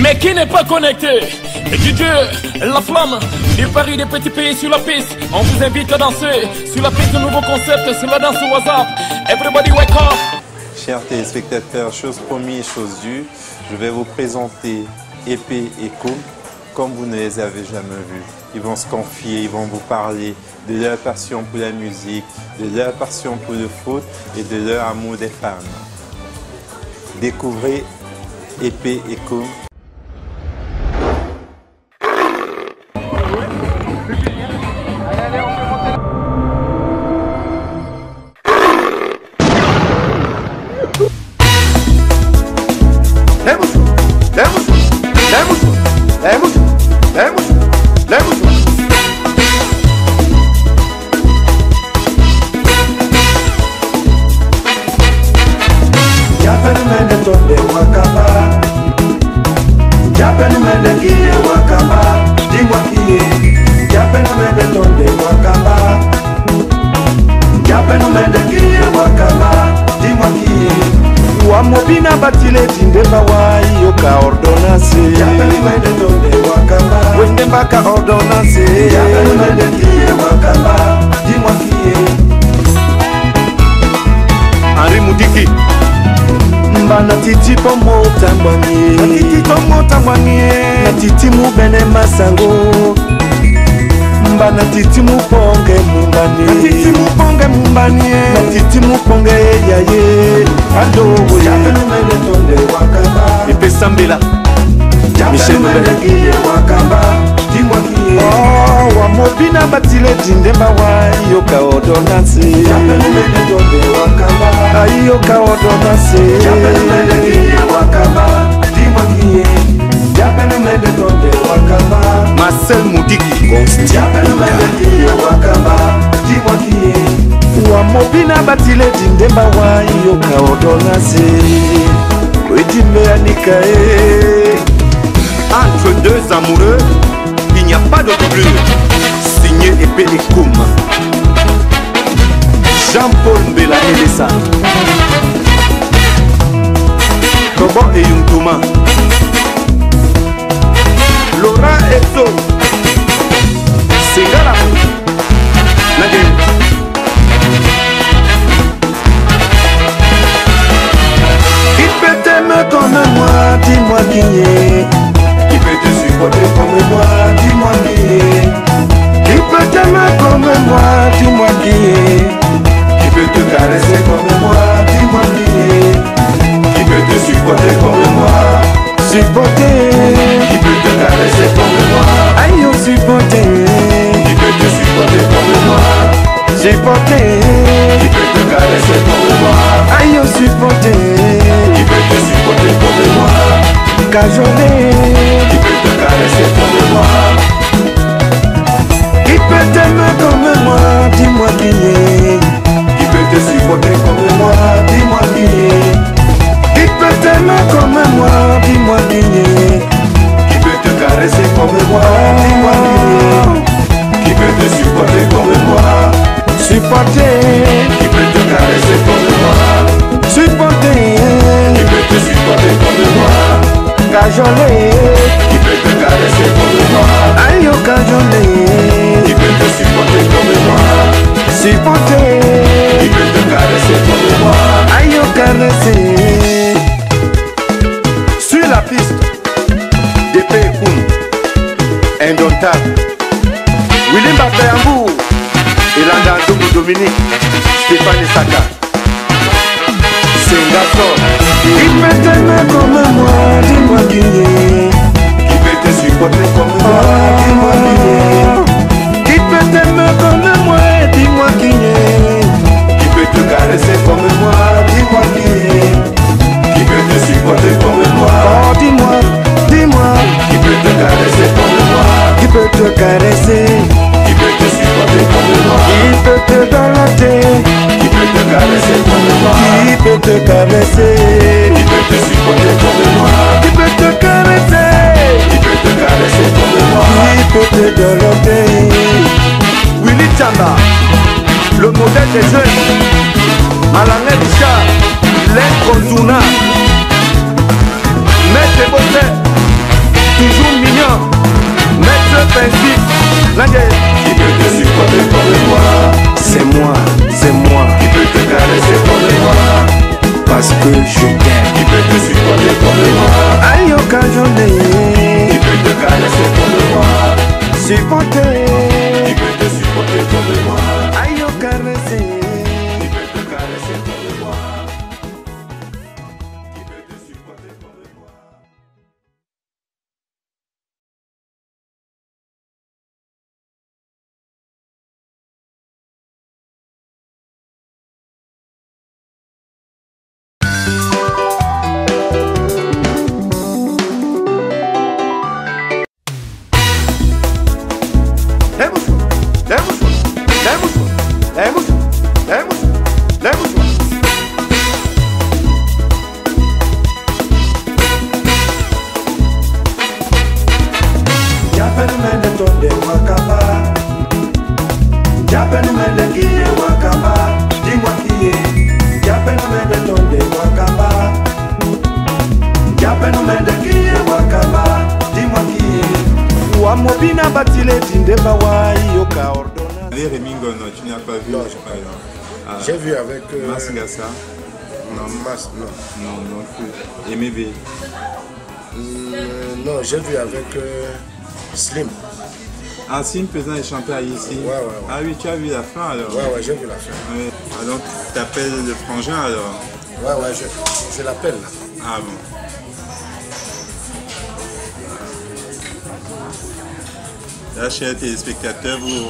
Mais qui n'est pas connecté? DJ, la flamme, du Paris des petits pays sur la piste. On vous invite à danser sur la piste de nouveau concept, sur la danse WhatsApp. Everybody wake up! Chers téléspectateurs, chose promise, chose due, je vais vous présenter Épée et Koum comme vous ne les avez jamais vus. Ils vont se confier, ils vont vous parler de leur passion pour la musique, de leur passion pour le foot et de leur amour des femmes. Découvrez Épée et Koum. Mobina batile tindemba wa yoka ordonnance wende mbaka ordonnance dis-moi qui est Henri Moudiki mbana titi pomo tambwanye na titi mubene masango mbana titi muponge mumbani na titi muponge yaye adogo ipesambela Michel oh wa mobina batile tindemba wa yoka ordonnance ayoka ordonnance Marcel Moudiki wa mobina batile tindemba wa yoka ordonnance entre deux amoureux, il n'y a pas de doublure. Signé Épée et Koum. Jean-Paul Mbela Elessa. Kobo et Yuntouma. Laurent Esso. Singala. Nagé. Comme moi, dis-moi qui est. Qui peut te supporter comme moi, dis-moi qui est. Qui peut t'aimer comme moi, dis-moi qui est. Qui peut te caresser comme moi, dis-moi qui est. Qui peut te supporter comme moi. Supporter. Qui peut te caresser comme moi. Aïe, supporter. Qui peut te supporter comme moi. Supporter. Qui peut te caresser comme moi. Aïe, supporter. Qui peut te supporter comme moi. Cajoler. Qui peut te caresser comme moi. Qui peut t'aimer comme moi. Dis-moi qui est. Qui peut te supporter comme moi. Dis-moi qui est. Qui peut t'aimer comme moi. Dis-moi qui est. Qui peut te caresser comme moi. Dis-moi qui est. Qui peut te supporter comme moi. Supporter. Qui peut te caresser comme moi. Supporter. Qui peut te supporter comme moi. Cajoler. Qui peut te caresser comme moi. Aïe, cajoler. Qui peut te supporter comme moi. Supporter. Qui peut te caresser comme moi. Aïe, caresser. Sur la piste d'Épée et Koum, indomptable. William Bakayambou. Elanda Ndogo Dominique, Stéphane Saka. C'est un garçon. Qui peut t'aimer comme moi, dis-moi qui est. Qui peut te supporter comme moi, dis-moi qui est. Qui peut t'aimer comme moi, dis-moi qui est. Qui peut te caresser comme moi, dis-moi qui est. Qui peut te supporter comme moi. Oh dis-moi, dis-moi. Qui peut te caresser comme moi. Qui peut te caresser. Qui peut te supporter comme moi. Qui peut te dompter. Qui peut te caresser comme moi. Qui peut te caresser. Qui peut te supporter comme moi. Qui peut te caresser. Qui peut te caresser comme moi. Qui peut te dompter. Willy Chamba, le modèle des jeunes. Malamé Richard, l'aide Konzuna. Maître Bossé, Bile Tinde Bawa, Yoka Ordona. Allez, Rémi Ngono, tu n'as pas vu? Non, j'ai pas vu. J'ai vu avec. Mas Ngassa. Non, Mas, non. Non, non plus. Emebe. Non, j'ai vu avec Slim. Ah, Slim Pesant est chanté ici. Ouais. Ah oui, tu as vu la fin alors? Ouais, j'ai vu la fin. Ouais. Ah, donc, tu t'appelles le frangin alors? Ouais, je l'appelle là. Ah bon. Là, chers téléspectateurs, vous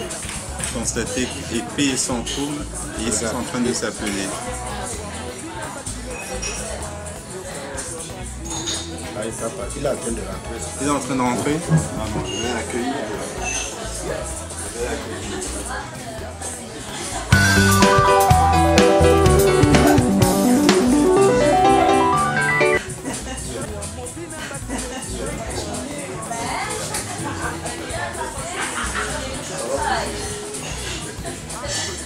constatez qu'Épée et Santoum, ils sont en train de s'appeler. Ah, il est en train de rentrer. Il est en train de rentrer? Ah non, je vais l'accueillir.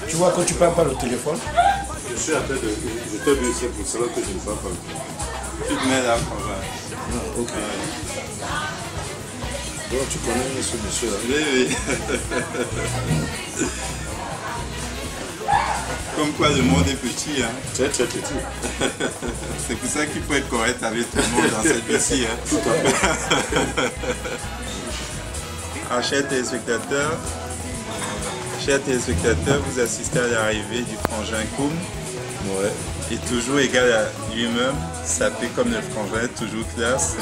Tu vois que tu parles pas le téléphone? Je suis en train de... Je t'ai vu, c'est pour cela que je ne parle pas. Tu te mets là, frangin. Non, ok. Donc tu connais ce monsieur là? Oui. Comme quoi le monde est petit, hein. Très petit. C'est pour ça qu'il faut être correct avec tout le monde dans cette vie-ci, hein. Tout à fait. Alors, chers téléspectateurs, vous assistez à l'arrivée du frangin Koum. Ouais. Et toujours égal à lui-même, sapé comme le frangin, toujours classe.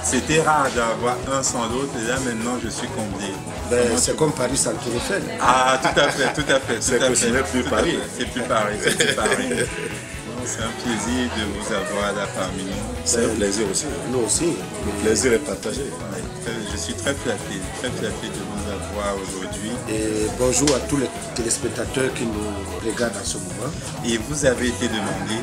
C'était rare d'avoir un sans l'autre et là maintenant je suis comblé. Ben, c'est comme Paris sans Tour Eiffel. Ah, tout à fait. C'est que ce n'est plus Paris. C'est plus Paris. C'est un plaisir de vous avoir là parmi nous. C'est un plaisir aussi. Nous aussi, le plaisir est partagé. Je suis très flatté de vous avoir aujourd'hui. Et bonjour à tous les téléspectateurs qui nous regardent en ce moment. Et vous avez été demandé,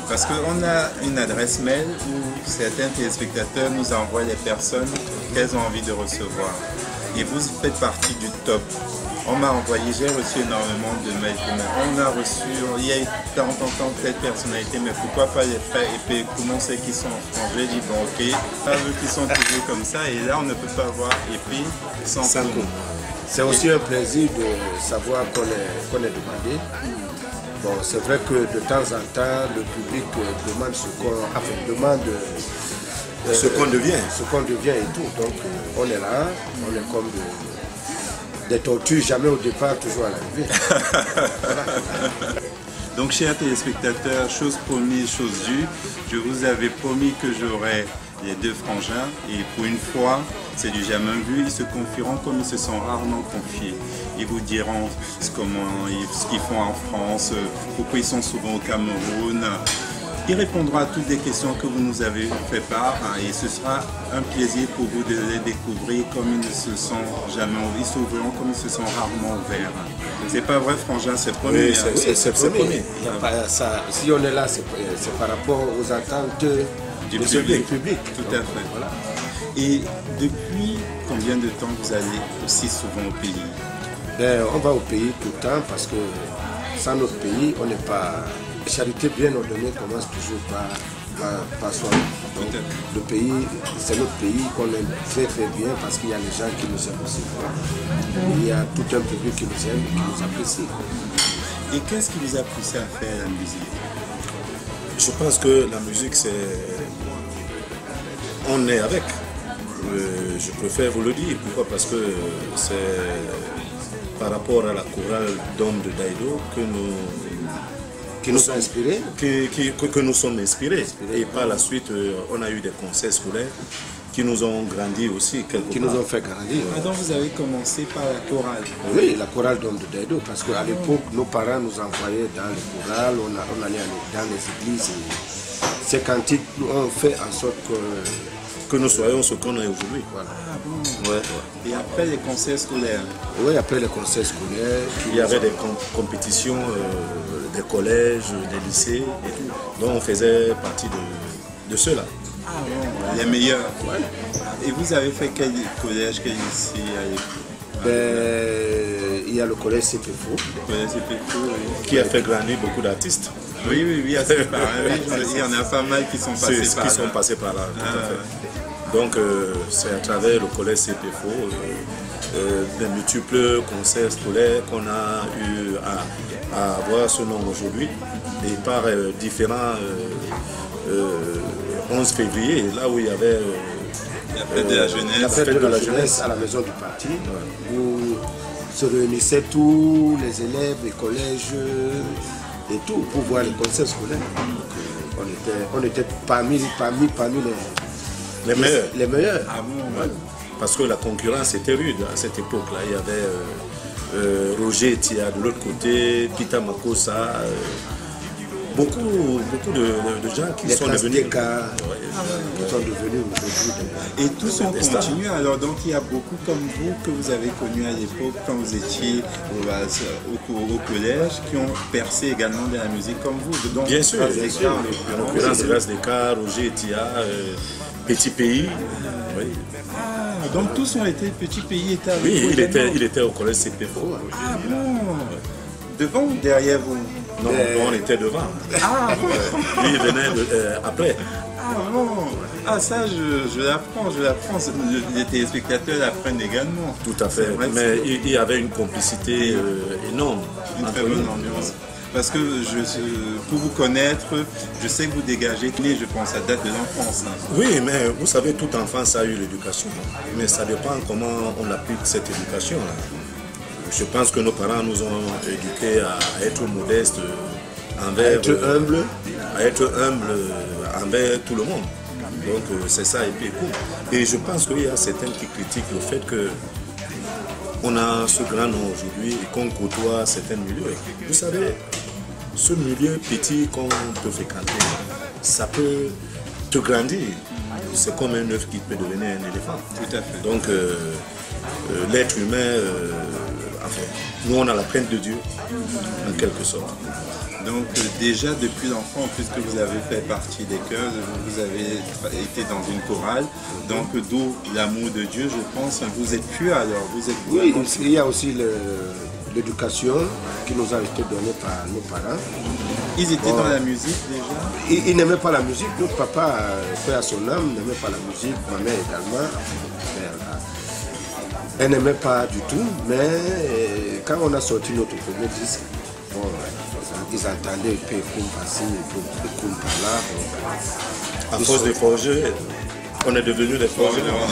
parce qu'on a une adresse mail où certains téléspectateurs nous envoient les personnes qu'elles ont envie de recevoir. Et vous faites partie du top. On m'a envoyé, j'ai reçu énormément de mails. On a reçu, il y a tant telle personnalité, mais pourquoi pas les frères Épée, comment c'est qu'ils sont en France? J'ai dit bon ok, pas eux qui sont toujours comme ça, et là on ne peut pas avoir Épée sans Koum. C'est aussi un plaisir de savoir qu'on est demandé. Bon, c'est vrai que de temps en temps, le public demande ce qu'on devient. Ce qu'on devient et tout. Donc on est là, on est comme des tortues, jamais au départ, toujours à l'arrivée. Voilà. Donc chers téléspectateurs, chose promise, chose due, je vous avais promis que j'aurais les deux frangins et pour une fois, c'est du jamais vu, ils se confieront comme ils se sont rarement confiés. Ils vous diront ce qu'ils font en France, pourquoi ils sont souvent au Cameroun. Ils répondront à toutes les questions que vous nous avez fait part et ce sera un plaisir pour vous de les découvrir comme ils ne se sont jamais ouverts. Ils s'ouvriront comme ils se sont rarement ouverts. C'est pas vrai, frangin, c'est premier. Oui, c'est premier. Il y a pas ça. Si on est là, c'est par rapport aux attentes du public. Tout à fait. Voilà. Et depuis combien de temps vous allez aussi souvent au pays? On va au pays tout le temps parce que sans notre pays, on n'est pas... La charité bien ordonnée commence toujours par soi. Donc, le pays, c'est notre pays qu'on aime très bien parce qu'il y a les gens qui nous aiment aussi. Il y a tout un public qui nous aime, qui nous apprécie. Et qu'est-ce qui vous a poussé à faire la musique? Je pense que la musique, c'est... On est avec. Je préfère vous le dire. Pourquoi? Parce que c'est par rapport à la chorale d'hommes de Daïdo que nous sommes inspirés, que nous sommes inspirés. Et par la suite, on a eu des concerts scolaires qui nous ont grandi aussi, qui nous ont fait grandir. Ah, donc vous avez commencé par la chorale? Oui, la chorale d'hommes de Daïdo, parce qu'à l'époque, nos parents nous envoyaient dans les chorales, on allait dans les églises. Et ces cantiques ont fait en sorte que nous soyons ce qu'on est aujourd'hui. Voilà. Ah bon? Ouais. Et après les concerts scolaires? Oui, après les concerts scolaires. Il y avait des compétitions des collèges, des lycées et tout. Donc on faisait partie de ceux-là. Ah bon, les meilleurs. Ouais. Et vous avez fait quel collège, quel lycée à l'époque? Il y a le collège CPFO. Le collège CPFO, oui. Qui a fait grandir beaucoup d'artistes. Oui, il y en a pas mal qui sont passés par là. Qui sont passés par là. Donc c'est à travers le collège CPFO, des multiples concerts scolaires qu'on a eu à avoir ce nom aujourd'hui. Et par différents 11 février, là où il y avait la fête de la jeunesse, la fête de la jeunesse à la maison du parti, où se réunissaient tous les élèves, les collèges et tout pour voir les concerts scolaires. On était parmi les meilleurs. Les meilleurs. Ah bon, ouais. Parce que la concurrence était rude à cette époque-là. Il y avait Roger Tia de l'autre côté, Pita Makosa, beaucoup de gens qui sont devenus. Sont devenus et tous ont continué. Alors donc il y a beaucoup comme vous que vous avez connu à l'époque quand vous étiez au collège qui ont percé également de la musique comme vous. Donc, bien sûr, en l'occurrence Ras Descartes, Roger Tia, Petit Pays. Oui. Ah, donc tous ont été Petit Pays étaient avec oui, vous. il était au collège CPFO. Ah bon. Devant ou derrière vous? Non, on était devant. Ah bon. Lui il venait après. Ah bon. Ah ça je l'apprends. Les téléspectateurs l'apprennent également. Tout à fait. Mais il y avait une complicité énorme. Une très bonne ambiance. Parce que pour vous connaître, je sais que vous dégagez clé, je pense, à date de l'enfance. Oui, mais vous savez, toute enfance a eu l'éducation. Mais ça dépend comment on applique cette éducation-là. Je pense que nos parents nous ont éduqués à être modestes envers... À être humble envers tout le monde. Donc c'est ça et puis cool. Et je pense qu'il y a certains qui critiquent le fait que on a ce grand nom aujourd'hui et qu'on côtoie certains milieux. Vous savez, ce milieu petit qu'on peut fréquenter, ça peut te grandir. C'est comme un œuf qui peut devenir un éléphant. Tout à fait. Donc l'être humain, enfin, nous on a la crainte de Dieu, en quelque sorte. Donc déjà depuis l'enfant, puisque vous avez fait partie des chœurs, vous avez été dans une chorale, donc d'où l'amour de Dieu, je pense. Vous êtes pur alors, vous êtes pur. Oui, il y a aussi l'éducation qui nous a été donnée par nos parents. Ils étaient dans la musique déjà? Ils n'aimaient pas la musique. Notre papa, paix à son âme, n'aimait pas la musique, ma mère également. Elle n'aimait pas du tout, mais quand on a sorti notre premier disque, bon, ils entendaient un peu comme par-ci, un peu comme par-là. À force de forger, on est devenus des forgerons.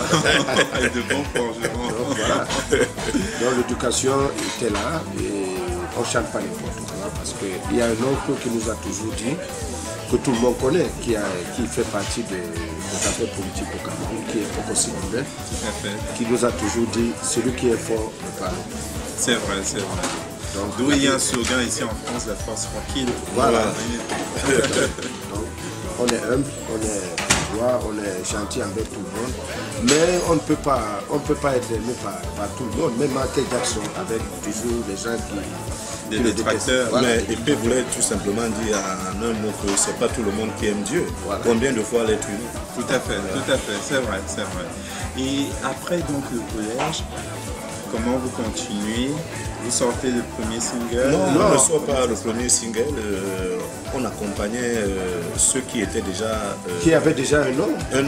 De bons forgerons. Donc voilà. Donc l'éducation était là et on ne chante pas n'importe quoi parce qu'il y a un oncle qui nous a toujours dit, que tout le monde connaît, qui fait partie des affaires politiques au Cameroun, qui est Coco Simondel, qui nous a toujours dit, celui qui est fort ne parle. C'est vrai, c'est vrai. D'où il y a un slogan ici en France, la force tranquille. Voilà. Donc, on est humble, on est droit, on est gentil envers tout le monde, mais on ne peut pas être aimé par tout le monde, même Michael Jackson avec toujours des gens qui... Des détracteurs. Voilà. Mais Épée voulait tout simplement dire en un mot que c'est pas tout le monde qui aime Dieu. Voilà. Combien de fois l'être humain? Tout à fait, c'est vrai, c'est vrai. Et après donc le collège, comment vous continuez? Vous sortez le premier single? Non, on ne sort pas le premier single. On accompagnait ceux qui étaient déjà... qui avaient déjà un nom. Un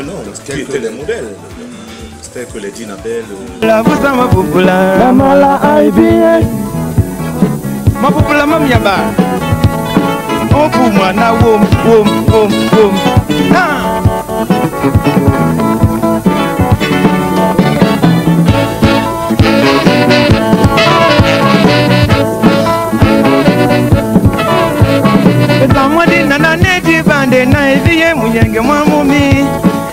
nom, qui étaient les modèles. C'était que les Dinabel. La Bousama Bouboula, la Mala Aïbie, ma Bouboula Mamiaba. On pour moi, na wom. Nana neti bande na eviye muyenge mwa mumi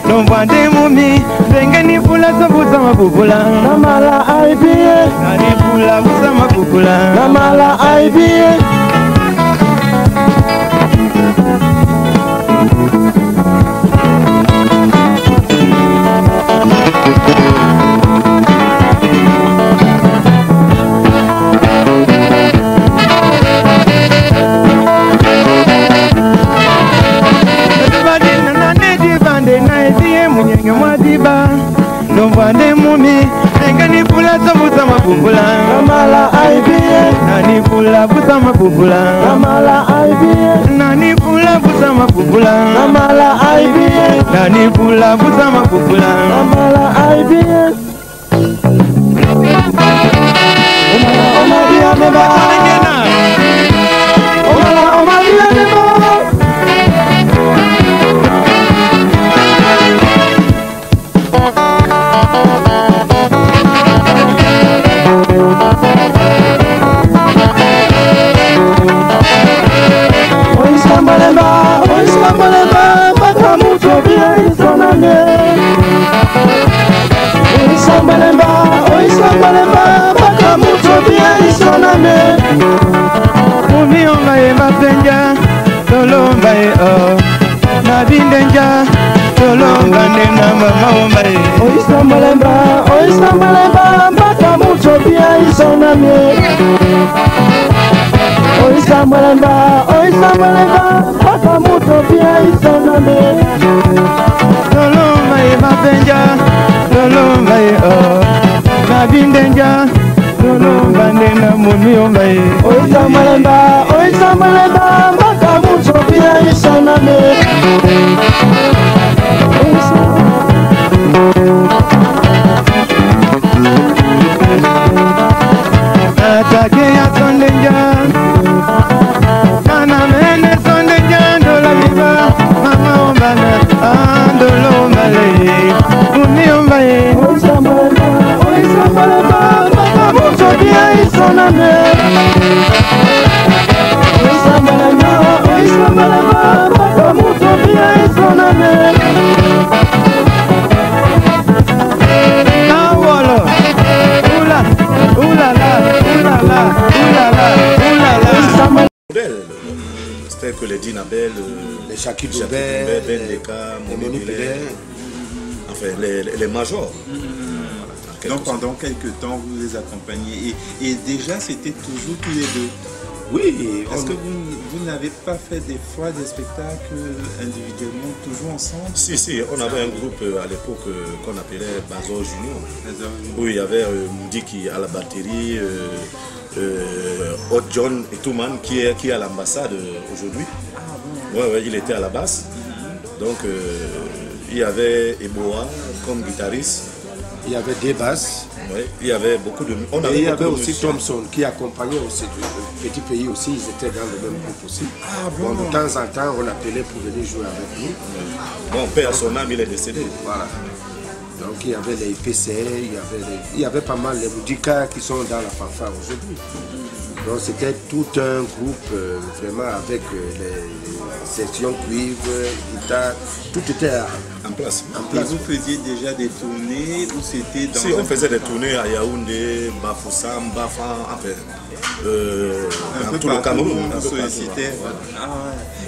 Nomvande mumi Bengeni pula sabuza mabubula Namala aibiye Nani pula buza mabubula Namala aibiye Nomvande mumi Engani pula sabuza mabubula Namala aibiye Nani pula buza mabubula bubula namala aibie nani pula busama bubula namala aibie nani pula busama bubula namala aibie Omaria meba Omaria meba Oiskambaleba, bakamuto bia isonane. Oiskambaleba, bakamuto bia isonane. Mumi ombaye mapenja, tolomba e o. Nabindenja, tolomba nena mama ombaye. Oiskambaleba, bakamuto bia isonane. Oiskambaleba, bakamuto bia isonane. Tolomba e mapenja, tolomba e o. Nabindenja, tolomba nena mumi ombaye. Oiskambaleba, bakamuto bia isonane. Atake ya sondenja Nana mene sondenja Ndola viva Mama ombana Andolo mbale Umi ombaye Oiskambaleba Bakamuto bia isonane. Oiskambaleba Bakamuto bia isonane. Nawolo Oula c'était que les Dinabel, les Chaki Doubert, Ben Leka, Momi Billet, enfin les majors. Donc pendant quelques temps, vous les accompagnez et déjà c'était toujours tous les deux. Oui. Est-ce que vous n'avez pas fait des fois des spectacles individuellement, toujours ensemble? Si, on avait un groupe à l'époque qu'on appelait Bazor Junior. Où il y avait Moudiki à la batterie, Hot John et Touman qui est à l'ambassade aujourd'hui. Ouais, il était à la basse. Donc il y avait Eboa comme guitariste. Il y avait des basses. Oui, il y avait beaucoup de... Il y avait aussi Thompson qui accompagnait aussi le petit pays aussi, ils étaient dans le même groupe aussi. Bon, de temps en temps, on appelait pour venir jouer avec nous. Bon, père, son âme, il est décédé. Voilà. Donc il y avait les PC, il y avait pas mal les Moudika qui sont dans la fanfare aujourd'hui. Donc c'était tout un groupe vraiment avec les sections cuivre, guitare, tout était en place. Et vous faisiez déjà des tournées ou c'était dans... Si, on faisait des tournées à Yaoundé, Bafoussam, Bafan, dans tout le Cameroun. On sollicitait.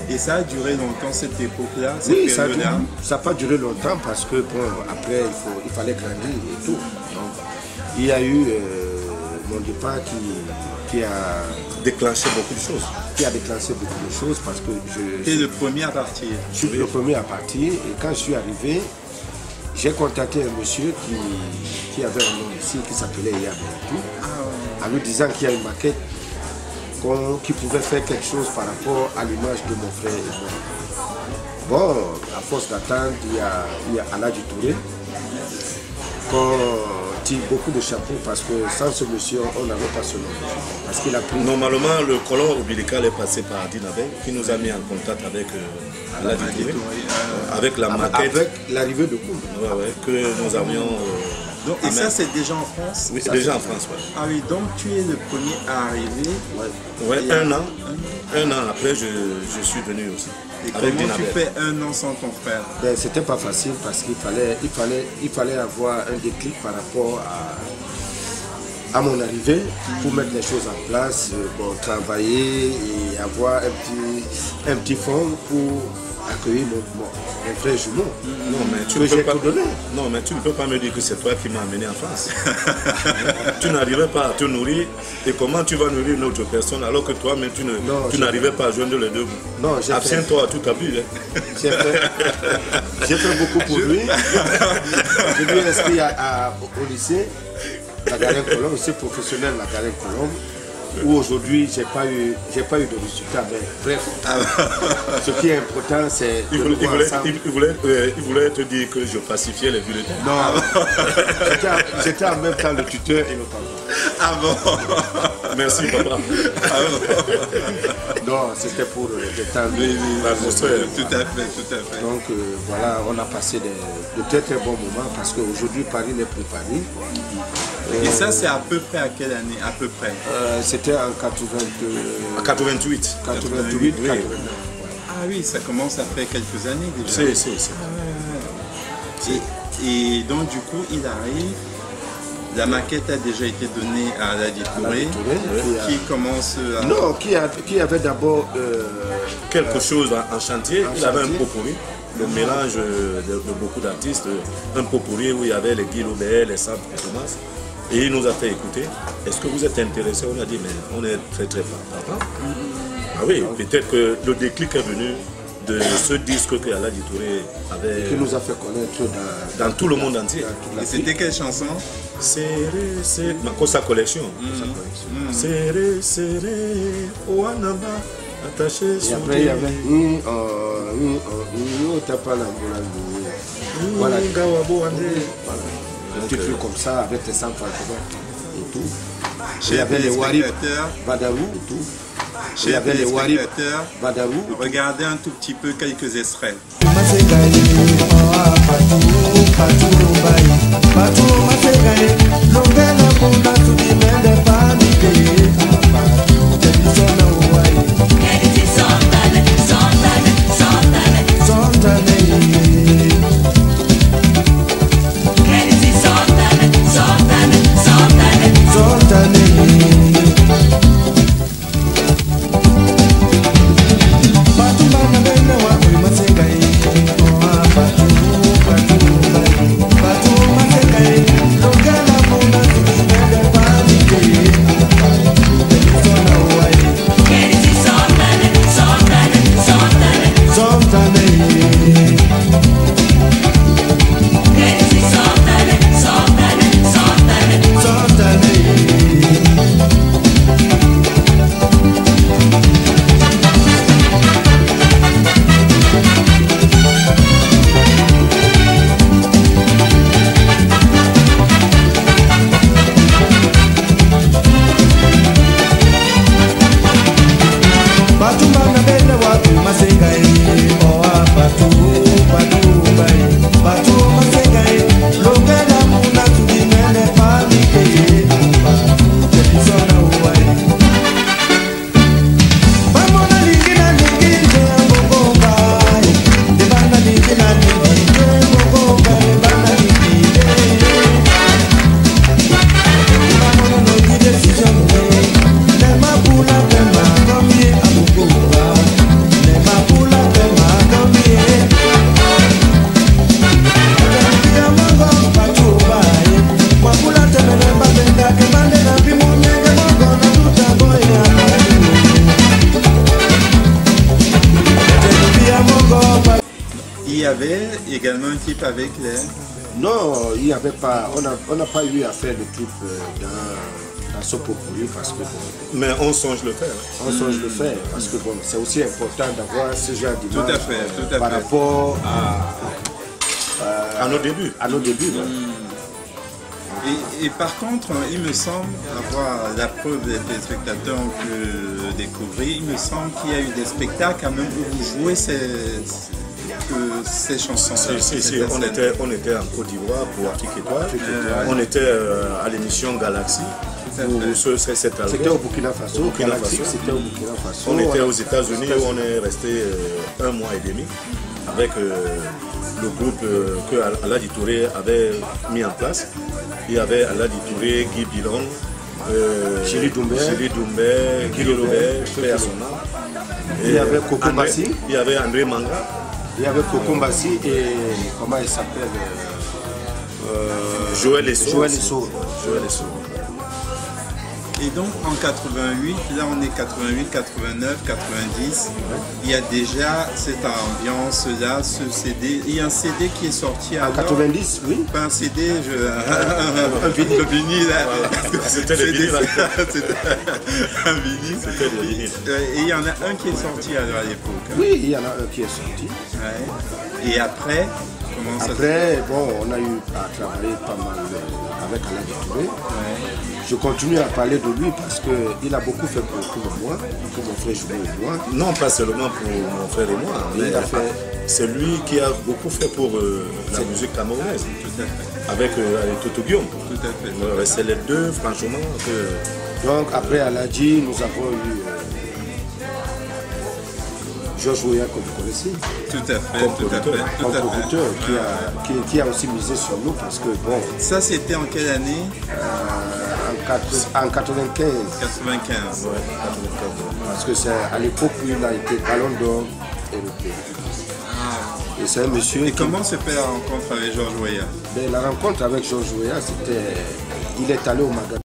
Et ça a duré longtemps cette époque-là? Oui, ça n'a pas duré longtemps parce que bon, après il fallait grandir et tout. Donc il y a eu mon départ qui a déclenché beaucoup de choses. Qui a déclenché beaucoup de choses parce que j'étais le premier à partir. Je suis le premier à partir et quand je suis arrivé, j'ai contacté un monsieur qui avait un nom ici qui s'appelait Yabentou, en lui disant qu'il y a une maquette qui pouvait faire quelque chose par rapport à l'image de mon frère et moi. Bon, à force d'attendre, il y a Aladji Touré, qu'on tire beaucoup de chapeaux parce que sans ce monsieur, on n'avait pas ce nom. Parce qu'il a pris... Normalement, le colon ombilical est passé par Dinabel, qui nous a mis en contact avec Aladji Touré, avec la maquette. Avec l'arrivée de Koumba. Que nous avions... Donc, et ça, c'est déjà en France? Oui, c'est déjà en France, ouais. Ah oui, donc tu es le premier à arriver? Ouais, un an après, je suis venu aussi. Et comment tu fais un an sans ton frère? Ben, c'était pas facile parce qu'il fallait avoir un déclic par rapport à mon arrivée pour mettre les choses en place, bon, travailler et avoir un petit fonds pour accueillir mon frère jumeau. Non, mais tu ne peux pas me dire que c'est toi qui m'as amené en France. Tu n'arrivais pas à te nourrir. Et comment tu vas nourrir une autre personne alors que toi-même tu n'arrivais pas à joindre les deux bouts? Non, abstiens-toi à tout abus. J'ai fait beaucoup pour lui. Je lui ai inscrit au lycée, la Garenne Colombe, lycée professionnel, la Garenne Colombe. où aujourd'hui j'ai pas eu de résultat, mais bref. Ce qui est important, c'est il voulait te dire que je pacifiais les bulletins. Non, j'étais en même temps le tuteur et le papa. Ah bon. Merci papa. Non, c'était pour détendre l'atmosphère. Tout à fait. Donc voilà, on a passé de très très bons moments parce qu'aujourd'hui Paris n'est plus Paris. Et ça, c'est à peu près à quelle année? À peu près C'était en 88. 88, oui. 89. Ah oui, ça commence à faire quelques années déjà. Et donc du coup, il arrive. La maquette a déjà été donnée à Aladi Touré, qui commence à... Non, qui avait d'abord... quelque chose en chantier. Il avait un pot pourri, le mélange de beaucoup d'artistes, un pot pourri où il y avait les Guy Loubert, les Sables Thomas. Et il nous a fait écouter. Est-ce que vous êtes intéressé? On a dit, mais on est très très content. Ah oui, peut-être que le déclic est venu de ce disque que Aladi Touré avait... Qui nous a fait connaître dans tout le monde entier. Et c'était quelle chanson? C'est sa collection. Serré, Oanaba, attaché sur après, il y avait voilà. Un petit truc comme ça avec les enfants et tout. Il y avait les Wari Badaou et tout. Il y avait les Wari Badaou. Regardez un tout petit peu quelques extraits. Également un clip avec les... Non, il n'y avait pas, on n'a pas eu à faire de clip dans ce populi parce que... Mais on songe le faire. On songe le faire parce que bon, c'est aussi important d'avoir ce genre d'image. Tout à fait. Par rapport à nos débuts. À nos débuts, Et par contre, il me semble avoir la preuve des spectateurs ont pu découvrir, il me semble qu'il y a eu des spectacles quand même où vous jouez ces chansons. Si, on était en Côte d'Ivoire pour Afrique Étoile. On était à l'émission Galaxy. C'était au Burkina Faso. C'était au Burkina Faso. On était aux États-Unis où on est resté 1 mois et demi avec le groupe que Aladi Touré avait mis en place. Il y avait Aladi Touré, Guy Bilon, Chéri Doumbé, Guy Robert, il y avait Coco Bassi. Il y avait André Manga. Il y avait Coco Bassi et comment il s'appelle Joël Esso. Joël Esso. Et donc en 88, là on est 88, 89, 90, il y a déjà cette ambiance-là, ce CD. Il y a un CD qui est sorti En 90, oui. Pas un CD, un vinyle. C'était le vinyle. Un vinyle. C'était le vinyle. Et il y en a un qui est sorti à l'époque. Oui, il y en a un qui est sorti. Ouais. Et après, comment ça Après, bon, on a eu à travailler pas mal avec Alain Touré. Je continue à parler de lui parce qu'il a beaucoup fait pour moi, pour mon frère Joué et moi. Non, pas seulement pour mon frère et moi, mais c'est lui qui a beaucoup fait pour la musique camerounaise, avec Toto Guillaume. Tout à fait. C'est les deux, franchement. Que... Donc après Aladji, nous avons eu Georges Weah, que vous connaissez. Tout à fait, Compositeur qui a aussi misé sur nous parce que bon. Ça c'était en quelle année? En 95. 95. Ouais, 95. Parce que c'est à l'époque où il a été ballon d'or européen. Et c'est un monsieur. Et comment se fait la rencontre avec Georges Weah? La rencontre avec Georges Weah, c'était. Il est allé au magasin.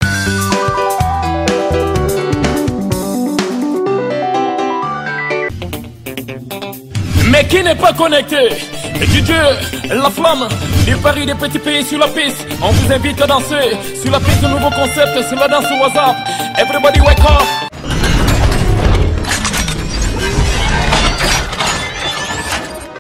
Mais qui n'est pas connecté? DJ La Flamme, du Paris des petits pays sur la piste. On vous invite à danser sur la piste, nouveau concept, c'est la danse WhatsApp. Everybody wake up.